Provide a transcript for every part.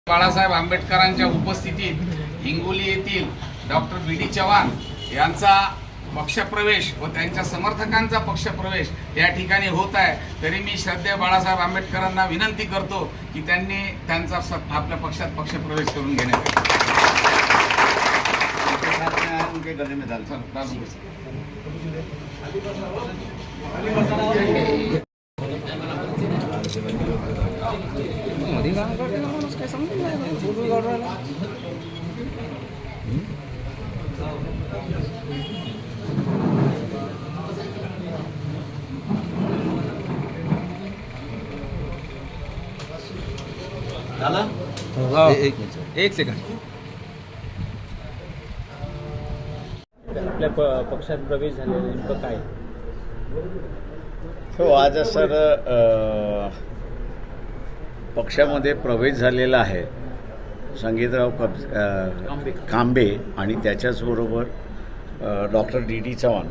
बाळासाहेब आंबेडकरांच्या उपस्थितीत हिंगोली येथील डॉक्टर बी.डी. चव्हाण यांचा पक्षप्रवेश व त्यांच्या समर्थकांचा पक्षप्रवेश या ठिकाणी होत आहे। तरी मी श्रद्धेय बाळासाहेब आंबेडकरांना विनंती करतो की त्यांनी त्यांचा आपल्या पक्षात पक्षप्रवेश करून घेण्यात एक सेकंड आपल्या पक्षात प्रवेश झालेला नेमकं काय? हो, आज सर पक्षामध्ये प्रवेश झालेला आहे संगीतराव कांबे आणि त्याच्याचबरोबर डॉक्टर डी.डी. चव्हाण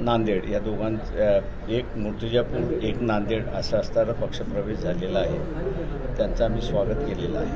नांदेड या दोघांचं एक मूर्तिजापूर एक नांदेड असं असताना पक्षप्रवेश झालेला आहे। त्यांचं आम्ही स्वागत केलेलं आहे।